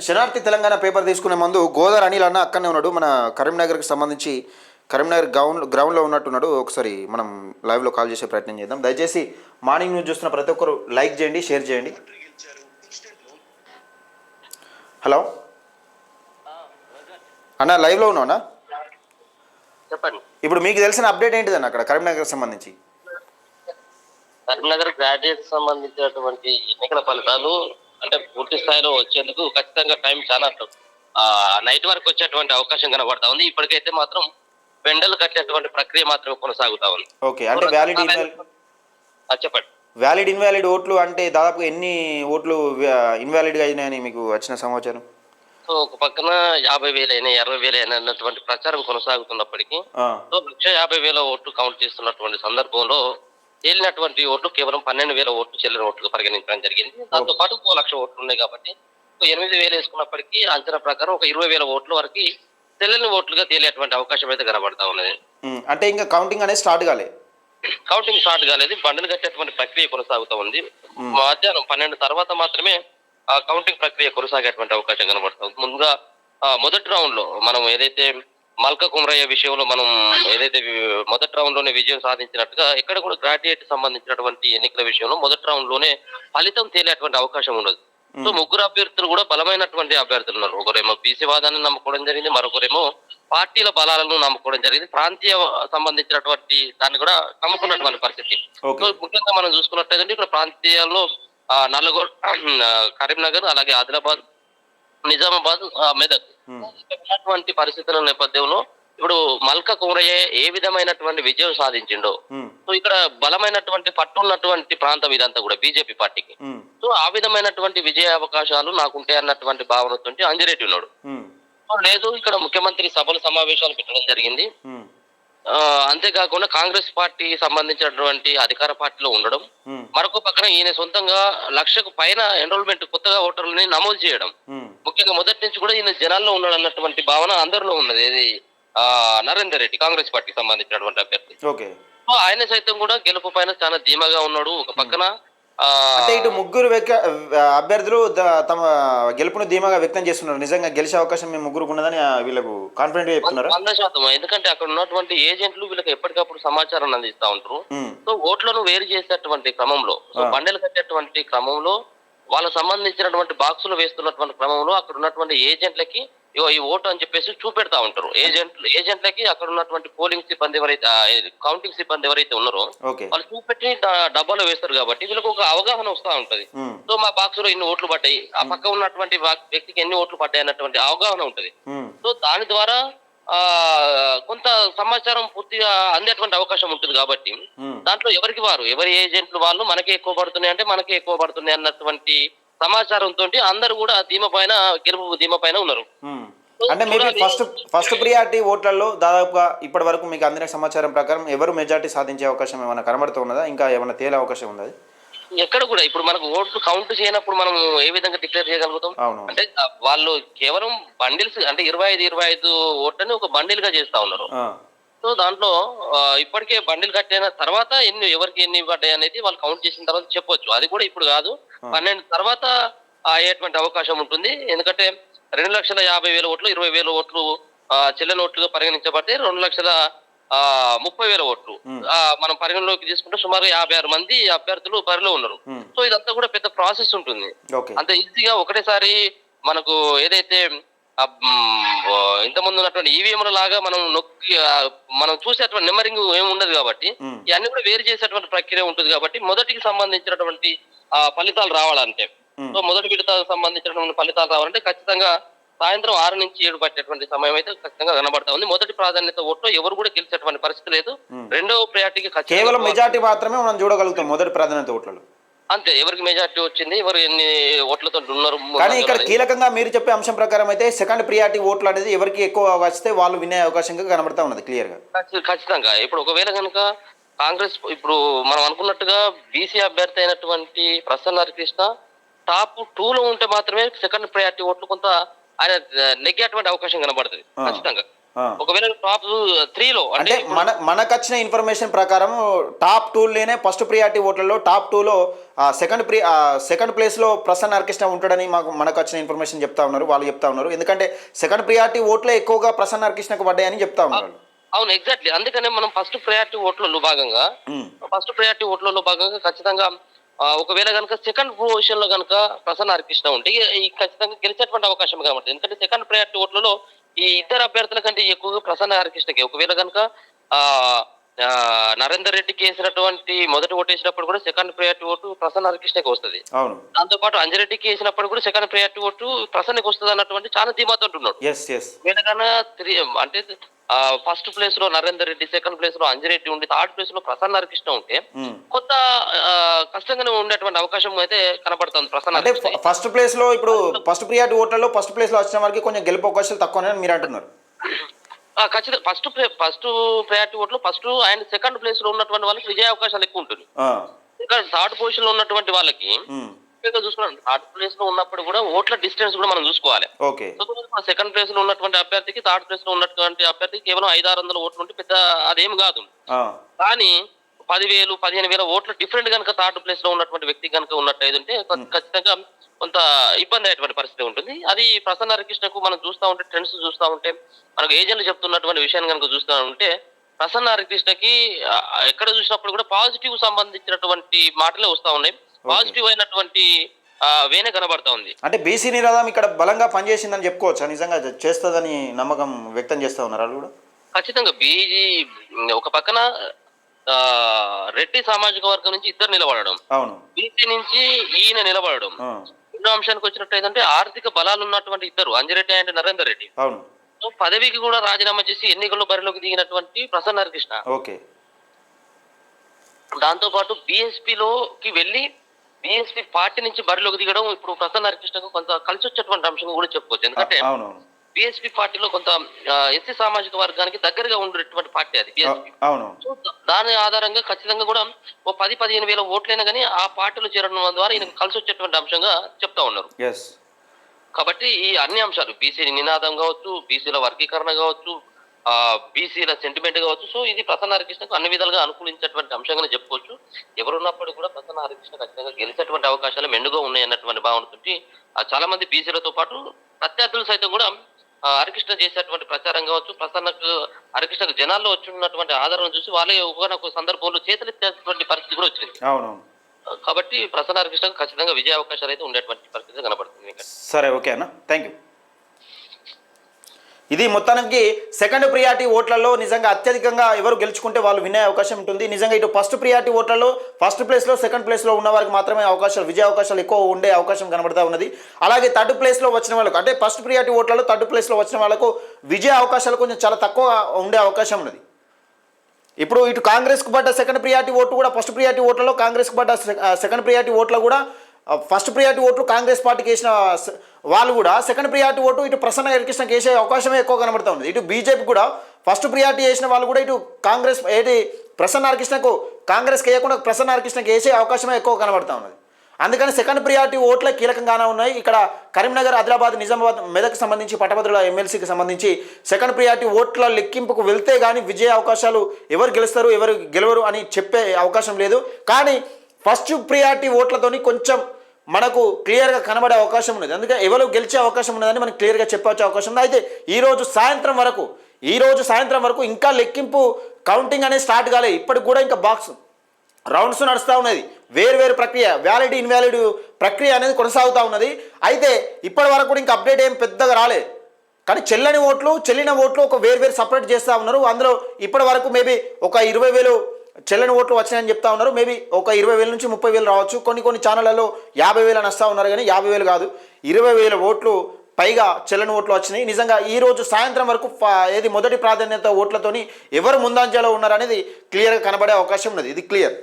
శనార్థి తెలంగాణ పేపర్ తీసుకునే ముందు గోదావరి అనిల్ అన్న అక్కడనే ఉన్నాడు. మన కరీంనగర్కి సంబంధించి కరీంనగర్ గ్రౌండ్లో ఉన్నట్టున్నాడు. ఒకసారి మనం లైవ్లో కాల్ చేసే ప్రయత్నం చేద్దాం. దయచేసి మార్నింగ్ న్యూస్ చూస్తున్న ప్రతి ఒక్కరు లైక్ చేయండి, షేర్ చేయండి. హలో అన్న, లైవ్లో ఉన్నావునా? చెప్పండి. ఇప్పుడు మీకు తెలిసిన అప్డేట్ ఏంటిదన్న అక్కడ కరీంనగర్ సంబంధించి? కరీంనగర్ గ్రాడ్యుయేట్ సంబంధించినటువంటి ఎన్నికల ఫలితాలు అంటే పూర్తి స్థాయిలో వచ్చేందుకు ఖచ్చితంగా టైం చాలా నైట్ వరకు వచ్చేటువంటి అవకాశం కనబడతా ఉంది. ఇప్పటికైతే మాత్రం పెండలు కట్టేటువంటి ప్రక్రియ మాత్రమే కొనసాగుతా ఉంది. ఓకే, అంటే చెప్పండి. వ్యాలిడ్ ఇన్వాలిడ్ ఓట్లు అంటే దాదాపు ఎన్ని ఓట్లు ఇన్వాలిడ్గా అయినాయని మీకు వచ్చిన సమాచారం? సో ఒక పక్కన 50,000 అయినా 60,000 అయినా అన్నటువంటి ప్రచారం కొనసాగుతున్నప్పటికీ 1,50,000 ఓట్లు కౌంట్ చేస్తున్నటువంటి సందర్భంలో తేలినటువంటి ఓట్లు కేవలం 12,000 ఓట్లు చెల్లిన ఓట్లుగా పరిగణించడం జరిగింది. దాంతో పాటు 1,00,000 ఓట్లు ఉన్నాయి కాబట్టి 8,000 వేసుకున్నప్పటికీ అంచనా ప్రకారం ఒక 20,000 ఓట్ల వరకు చెల్లని ఓట్లుగా తేలేటువంటి అవకాశం అయితే కనబడతా ఉన్నది. అంటే ఇంకా కౌంటింగ్ అనేది స్టార్ట్ కాలేదు. కౌంటింగ్ స్టార్ట్ కాలేదు, బండలు కట్టేటువంటి ప్రక్రియ కొనసాగుతూ ఉంది. మధ్యాహ్నం 12 తర్వాత మాత్రమే ఆ కౌంటింగ్ ప్రక్రియ కొనసాగేటువంటి అవకాశం కనబడుతుంది. ముందుగా మొదటి రౌండ్ లో మనం ఏదైతే మల్క కుమరయ్య విషయంలో మనం ఏదైతే మొదటి రౌండ్ లోనే విజయం సాధించినట్టుగా ఇక్కడ కూడా గ్రాడ్యుయేట్ సంబంధించినటువంటి ఎన్నికల విషయంలో మొదటి రౌండ్ లోనే ఫలితం తేలేటువంటి అవకాశం ఉండదు. సో ముగ్గురు అభ్యర్థులు కూడా బలమైనటువంటి అభ్యర్థులు ఉన్నారు. ఒకరేమో బీసీ వాదాన్ని నమ్ముకోవడం జరిగింది, మరొకరేమో పార్టీల బలాలను నమ్ముకోవడం జరిగింది, ప్రాంతీయ సంబంధించినటువంటి దాన్ని కూడా నమ్ముకున్నటువంటి పరిస్థితి. సో ముఖ్యంగా మనం చూసుకున్నట్లయితే ఇక్కడ ప్రాంతీయాల్లో నల్లగొండ, కరీంనగర్, అలాగే ఆదిలాబాద్, నిజామాబాద్, మెదక్ ఉన్నటువంటి పరిస్థితుల నేపథ్యంలో ఇప్పుడు మల్క కుమరయ్య ఏ విధమైనటువంటి విజయం సాధించిండో, సో ఇక్కడ బలమైనటువంటి పట్టున్నటువంటి ప్రాంతం ఇదంతా కూడా బీజేపీ పార్టీకి. సో ఆ విధమైనటువంటి విజయ అవకాశాలు నాకుంటాయి అన్నటువంటి భావనతో అంజిరెడ్డి ఉన్నాడు. లేదు, ఇక్కడ ముఖ్యమంత్రి సభలు సమావేశాలు పెట్టడం జరిగింది. అంతేకాకుండా కాంగ్రెస్ పార్టీ సంబంధించినటువంటి అధికార పార్టీలో ఉండడం, మరొక పక్కన ఈయన సొంతంగా 1,00,000 పైన ఎన్రోల్మెంట్ కొత్తగా ఓటర్లని నమోదు చేయడం, ముఖ్యంగా మొదటి నుంచి కూడా ఈయన జనాల్లో ఉన్నాడు అన్నటువంటి భావన అందరిలో ఉన్నది. ఇది నరేందర్ రెడ్డి కాంగ్రెస్ పార్టీకి సంబంధించినటువంటి అభ్యర్థి. సో ఆయన సైతం కూడా గెలుపు పైన చాలా ధీమాగా ఉన్నాడు. ఒక పక్కన అంటే ఇటు ముగ్గురు అభ్యర్థులు తమ గెలుపును ధీమాగా వ్యక్తం చేస్తున్నారు. నిజంగా గెలిచే అవకాశం మేము ముగ్గురు ఉన్నదని వీళ్ళకు కాన్ఫిడెంట్ గా చెప్తున్నారు. 100%. ఎందుకంటే అక్కడ ఉన్నటువంటి ఏజెంట్లు వీళ్ళకి ఎప్పటికప్పుడు సమాచారం అందిస్తా ఉంటారు. సో ఓట్లను వేరు చేసేటువంటి క్రమంలో, సో బండలు కట్టేటువంటి క్రమంలో, వాళ్ళకు సంబంధించినటువంటి బాక్సులు వేస్తున్నటువంటి క్రమంలో అక్కడ ఉన్నటువంటి ఏజెంట్లకి ఈ ఓటు అని చెప్పేసి చూపెడతా ఉంటారు. ఏజెంట్లకి అక్కడ ఉన్నటువంటి పోలింగ్ సిబ్బంది ఎవరైతే, కౌంటింగ్ సిబ్బంది ఎవరైతే ఉన్నారో వాళ్ళు చూపెట్టి డబ్బాలో వేస్తారు కాబట్టి వీళ్ళకి ఒక అవగాహన వస్తూ ఉంటది. సో మా బాక్స్ లో ఇన్ని ఓట్లు పడ్డాయి, ఆ పక్క ఉన్నటువంటి వ్యక్తికి ఎన్ని ఓట్లు పడ్డాయి అన్నటువంటి అవగాహన ఉంటది. సో దాని ద్వారా కొంత సమాచారం పూర్తిగా అందేటువంటి అవకాశం ఉంటుంది కాబట్టి దాంట్లో ఎవరికి వారు, ఎవరి ఏజెంట్లు వాళ్ళు మనకే ఎక్కువ పడుతున్నాయి అంటే మనకే ఎక్కువ పడుతున్నాయి అన్నటువంటి సమాచారంతో అందరూ కూడా గెలుపు ధీమ పైన ఉన్నారు. అంటే మేబీ ఫస్ట్ ప్రియారిటీ ఓట్లలో దాదాపుగా ఇప్పటి వరకు మీకు అందిన సమాచారం ప్రకారం ఎవరు మెజార్టీ సాధించే అవకాశం ఏమైనా కనబడుతున్నదా? ఇంకా ఏమైనా తేలే అవకాశం ఉందా? ఎక్కడ కూడా ఇప్పుడు మనకు ఓట్లు కౌంట్ చేయనప్పుడు మనం ఏ విధంగా డిక్లేర్ చేయగలుగుతాం? అంటే వాళ్ళు కేవలం బండిల్స్ అంటే 25 ఓట్లని ఒక బండిల్ గా చేస్తా ఉన్నారు. సో దాంట్లో ఇప్పటికే బండిల్ కట్టిన తర్వాత ఎవరికి ఎన్ని పడ్డాయి అనేది వాళ్ళు కౌంట్ చేసిన తర్వాత చెప్పొచ్చు. అది కూడా ఇప్పుడు కాదు, 12 తర్వాత అయ్యేటువంటి అవకాశం ఉంటుంది. ఎందుకంటే 2,50,000 ఓట్లు 20,000 ఓట్లు చెల్లని ఓట్లుగా పరిగణించబడితే 2,30,000 ఓట్లు మనం పరిగణలోకి తీసుకుంటే సుమారు 56 మంది అభ్యర్థులు బరిలో ఉన్నారు. సో ఇదంతా కూడా పెద్ద ప్రాసెస్ ఉంటుంది. అంత ఈజీగా ఒకటేసారి మనకు ఏదైతే ఇంతకుముందు ఉన్నటువంటి ఈవీఎంల లాగా మనం చూసేటువంటి నెంబరింగ్ ఏమి ఉండదు కాబట్టి ఇవన్నీ కూడా వేరు చేసేటువంటి ప్రక్రియ ఉంటుంది. కాబట్టి మొదటికి సంబంధించినటువంటి ఫలితాలు రావాలంటే, సో మొదటి విడతకు సంబంధించినటువంటి ఫలితాలు రావాలంటే ఖచ్చితంగా సాయంత్రం 6 నుంచి 7 పట్టేటువంటి సమయం అయితే ఖచ్చితంగా కనబడతా ఉంది. మొదటి ప్రాధాన్యత ఓట్లో ఎవరు కూడా గెలిచేటువంటి పరిస్థితి లేదు. రెండవ ప్రయారిటీకి కేవలం మెజార్టీ మాత్రమే మనం చూడగలుగుతాం మొదటి ప్రాధాన్యత ఓట్లలో. అంతే, ఎవరికి మెజార్టీ వచ్చింది, ఎవరు ఎన్ని ఓట్లతో ఉన్నారు. కానీ ఇక్కడ కీలకంగా మీరు చెప్పే అంశం ప్రకారం అయితే సెకండ్ ప్రియారిటీ ఓట్లు అనేది ఎవరికి ఎక్కువ వస్తే వాళ్ళు వినే అవకాశంగా కనబడతా ఉన్నది క్లియర్ గా. ఖచ్చితంగా ఇప్పుడు ఒకవేళ కనుక కాంగ్రెస్ ఇప్పుడు మనం అనుకున్నట్టుగా బీసీ అభ్యర్థి అయినటువంటి ప్రసన్న హరికృష్ణ టాప్ 2లో ఉంటే మాత్రమే సెకండ్ ప్రయారిటీ ఓట్లు కొంత ఆయన నెగ్గేటువంటి అవకాశం కనబడుతుంది ఖచ్చితంగా. ఒకవేళ టాప్ 3లో అంటే మనకు వచ్చిన ఇన్ఫర్మేషన్ ప్రకారం టాప్ 2లోనే ఫస్ట్ ప్రియారిటీ ఓట్లలో టాప్ 2లో సెకండ్ ప్లేస్లో ప్రసన్న హరికృష్ణ ఉంటాడని మనకు వచ్చిన ఇన్ఫర్మేషన్ చెప్తా ఉన్నారు, వాళ్ళు చెప్తా ఉన్నారు. ఎందుకంటే సెకండ్ ప్రియారిటీ ఓట్లే ఎక్కువగా ప్రసన్న హరికృష్ణకు పడ్డాయని చెప్తా ఉన్నారు. అవును, ఎగ్జాక్ట్లీ. అందుకనే మనం ఫస్ట్ ప్రయారిటీ ఓట్లలో భాగంగా ఖచ్చితంగా ఒకవేళ కనుక సెకండ్ పొజిషన్ లో కనుక ప్రసన్న హరికృష్ణ ఉంటే ఈ ఖచ్చితంగా గెలిచేటువంటి అవకాశం కనబడుతుంది. ఎందుకంటే సెకండ్ ప్రయారిటీ ఓట్లలో ఈ ఇద్దరు అభ్యర్థుల కంటే ఎక్కువగా ప్రసన్న హరికృష్ణకి, ఒకవేళ కనుక ఆ ఆ, నరేందర్ రెడ్డికి వేసినటువంటి మొదటి ఓటు వేసినప్పుడు కూడా సెకండ్ ప్రయారిటీ ఓటు ప్రసన్న హరికృష్ణకి వస్తుంది. అవును, దాంతో పాటు అంజరెడ్డికి వేసినప్పుడు కూడా సెకండ్ ప్రయారిటీ ఓటు ప్రసన్నకి వస్తుంది అన్నటువంటి చాలా ధీమాతో ఉంటున్నాడు. వీళ్ళకన్నా అంటే ఫస్ట్ ప్లేస్ లో నరేందర్ రెడ్డి, సెకండ్ ప్లేస్ లో అంజిరెడ్డి ఉండి, థర్డ్ ప్లేస్ లో ప్రసన్న హరికృష్ణ ఉంటే కొంత కష్టంగానే ఉండేటువంటి అవకాశం అయితే కనబడుతుంది ప్రసన్న. అంటే ఫస్ట్ ప్లేస్ లో ఇప్పుడు ఫస్ట్ ప్రియారిటీ ఓట్లలో ఫస్ట్ ప్లేస్ లో వచ్చిన వారికి కొంచెం గెలుపు అవకాశాలు తక్కువనే మీరు అంటున్నారు. ఖచ్చితంగా ఫస్ట్ ప్రయారిటీ ఓట్లు ఫస్ట్ అండ్ సెకండ్ ప్లేస్ లో ఉన్నటువంటి వాళ్ళకి విజయ అవకాశాలు ఎక్కువ ఉంటుంది. ఇంకా థర్డ్ పొజిషన్ లో ఉన్నటువంటి వాళ్ళకి చూసుకోండి, థర్డ్ ప్లేస్ లో ఉన్నప్పుడు కూడా ఓట్ల డిస్టెన్స్ కూడా మనం చూసుకోవాలి. సెకండ్ ప్లేస్ లో ఉన్నటువంటి అభ్యర్థికి థర్డ్ ప్లేస్ లో ఉన్నటువంటి అభ్యర్థికి కేవలం 500-600 ఓట్లు ఉంటే పెద్ద అదేం కాదు. కానీ 10,000-15,000 ఓట్ల డిఫరెంట్ కనుక థర్డ్ ప్లేస్ లో ఉన్నటువంటి వ్యక్తి కనుక ఉన్నట్టయితే ఖచ్చితంగా కొంత ఇబ్బంది అయ్యేటువంటి పరిస్థితి ఉంటుంది. అది ప్రసన్న హరికృష్ణకు మనం చూస్తూ ఉంటే, ట్రెండ్స్ చూస్తూ ఉంటే, మనకు ఏజెంట్లు చెప్తున్నటువంటి విషయాన్ని కనుక చూస్తూ ఉంటే ప్రసన్న హరికృష్ణకి ఎక్కడ చూసినప్పుడు కూడా పాజిటివ్ సంబంధించినటువంటి మాటలే వస్తూ ఉన్నాయి. పాజిటివ్ అయినటువంటి వేనే కనబడతా ఉంది. అంటే బీసీ నినాదం ఇక్కడ బలంగా పనిచేసిందని చెప్పుకోవచ్చా? నిజంగా చేస్తుందని నమ్మకం వ్యక్తం చేస్తా ఉన్నారు వాళ్ళు కూడా? ఖచ్చితంగా ఒక పక్కన రెడ్డి సామాజిక వర్గం నుంచి ఇద్దరు నిలబడడం, అవును, బీసీ నుంచి ఈయన నిలబడడం. రెండో అంశానికి వచ్చినట్టయితే ఆర్థిక బలాలు ఉన్నటువంటి ఇద్దరు అంజిరెడ్డి అండ్ నరేందర్ రెడ్డి, అవును, పదవికి కూడా రాజీనామా చేసి ఎన్నికల్లో బరిలోకి దిగినటువంటి ప్రసన్న హరికృష్ణ. ఓకే. దాంతో పాటు బీఎస్పీలోకి వెళ్ళి బీఎస్పీ పార్టీ నుంచి బరిలోకి దిగడం ఇప్పుడు ప్రసన్న హరికృష్ణకు కొంత కలిసి వచ్చేటువంటి అంశంగా కూడా చెప్పుకోవచ్చు. ఎందుకంటే బీఎస్పీ పార్టీలో కొంత ఎస్సీ సామాజిక వర్గానికి దగ్గరగా ఉండేటువంటి పార్టీ అది బీఎస్పీ. దాని ఆధారంగా ఖచ్చితంగా కూడా 10-15 వేల ఓట్లైనా కానీ ఆ పార్టీలో చేరడం ద్వారా ఈయనకు కలిసి వచ్చేటువంటి అంశంగా చెప్తా ఉన్నారు. కాబట్టి ఈ అన్ని అంశాలు, బీసీ నినాదం కావచ్చు, బీసీల వర్గీకరణ కావచ్చు, బీసీల సెంటిమెంట్ కావచ్చు, సో ఇది ప్రసన్న హరికృష్ణకు అన్ని విధాలుగా అనుకూలించేటువంటి అంశంగానే చెప్పుకోవచ్చు. ఎవరున్నప్పుడు కూడా ప్రసన్న హరికృష్ణ ఖచ్చితంగా గెలిచేటువంటి అవకాశాలు మెండుగా ఉన్నాయి అన్నటువంటి భావనతోటి చాలా మంది బీసీలతో పాటు ప్రత్యర్థులు సైతం కూడా హరికృష్ణ చేసేటువంటి ప్రచారం కావచ్చు, హరికృష్ణకు జనాల్లో వచ్చినటువంటి ఆదరణ చూసి వాళ్ళే ఒక సందర్భంలో చేతులెత్తేటువంటి పరిస్థితి కూడా వచ్చింది. కాబట్టి ప్రసన్న హరికృష్ణకు ఖచ్చితంగా విజయ అవకాశాలు అయితే ఉండేటువంటి పరిస్థితి కనబడుతుంది. సరే, ఓకే అన్న, థ్యాంక్ యూ. ఇది మొత్తానికి సెకండ్ ప్రియారిటీ ఓట్లలో నిజంగా అత్యధికంగా ఎవరు గెలుచుకుంటే వాళ్ళు వినే అవకాశం ఉంటుంది. నిజంగా ఇటు ఫస్ట్ ప్రియారిటీ ఓట్లలో ఫస్ట్ ప్లేస్లో సెకండ్ ప్లేస్లో ఉన్న వారికి మాత్రమే విజయ అవకాశాలు ఎక్కువ ఉండే అవకాశం కనబడతా ఉన్నది. అలాగే థర్డ్ ప్లేస్లో వచ్చిన వాళ్ళకు, అంటే ఫస్ట్ ప్రియారిటీ ఓట్లలో థర్డ్ ప్లేస్లో వచ్చిన వాళ్ళకు విజయ అవకాశాలు కొంచెం చాలా తక్కువ ఉండే అవకాశం ఉన్నది. ఇప్పుడు ఇటు కాంగ్రెస్కు పడ్డ సెకండ్ ప్రియారిటీ ఓటు కూడా ఫస్ట్ ప్రియారిటీ ఓట్లలో కాంగ్రెస్కు పడ్డ సెకండ్ ప్రియారిటీ ఓట్లో కూడా ఫస్ట్ ప్రియారిటీ ఓట్లు కాంగ్రెస్ పార్టీకి వేసిన వాళ్ళు కూడా సెకండ్ ప్రియారిటీ ఓటు ఇటు ప్రసన్న హరికృష్ణకి వేసే అవకాశమే ఎక్కువ కనబడుతూ ఉంది. ఇటు బీజేపీ కూడా ఫస్ట్ ప్రియారిటీ వేసిన వాళ్ళు కూడా ఇటు కాంగ్రెస్ ప్రసన్న హరికృష్ణకు కాంగ్రెస్కి వేయకుండా ప్రసన్న హరికృష్ణకి వేసే అవకాశమే ఎక్కువ కనబడుతూ ఉన్నది. అందుకని సెకండ్ ప్రియారిటీ ఓట్లే కీలకంగానే ఉన్నాయి. ఇక్కడ కరీంనగర్, ఆదిలాబాద్, నిజామాబాద్, మెదక్ సంబంధించి పట్టభద్రుల ఎమ్మెల్సీకి సంబంధించి సెకండ్ ప్రియారిటీ ఓట్ల లెక్కింపుకు వెళ్తే కానీ విజయ అవకాశాలు ఎవరు గెలుస్తారు ఎవరు గెలవరు అని చెప్పే అవకాశం లేదు. కానీ ఫస్ట్ ప్రియారిటీ ఓట్లతోని కొంచెం మనకు క్లియర్గా కనబడే అవకాశం ఉన్నది. అందుకని ఎవరు గెలిచే అవకాశం ఉన్నదని మనకు క్లియర్గా చెప్పవచ్చే అవకాశం ఉంది. అయితే ఈరోజు సాయంత్రం వరకు ఇంకా లెక్కింపు కౌంటింగ్ అనేది స్టార్ట్ కాలేదు. ఇప్పటికి కూడా ఇంకా బాక్స్ రౌండ్స్ నడుస్తూ ఉన్నది. వేరు ప్రక్రియ, వ్యాలిడ్ ఇన్వాలిడ్ ప్రక్రియ అనేది కొనసాగుతూ ఉన్నది. అయితే ఇప్పటి వరకు కూడా ఇంకా అప్డేట్ ఏం పెద్దగా రాలేదు. కానీ చెల్లిన ఓట్లు ఒక వేరు సపరేట్ చేస్తూ ఉన్నారు. అందులో ఇప్పటి వరకు మేబీ ఒక 20,000 చెల్లని ఓట్లు వచ్చినాయని చెప్తా ఉన్నారు. మేబీ ఒక 20,000 నుంచి 30,000 రావచ్చు. కొన్ని ఛానళ్లలో 50,000 అని వస్తూ ఉన్నారు. కానీ 50,000 కాదు, 20,000 ఓట్లు పైగా చెల్లని ఓట్లు వచ్చినాయి. నిజంగా ఈరోజు సాయంత్రం వరకు మొదటి ప్రాధాన్యత ఓట్లతోని ఎవరు ముందంజలో ఉన్నారనేది క్లియర్గా కనబడే అవకాశం ఉన్నది. ఇది క్లియర్.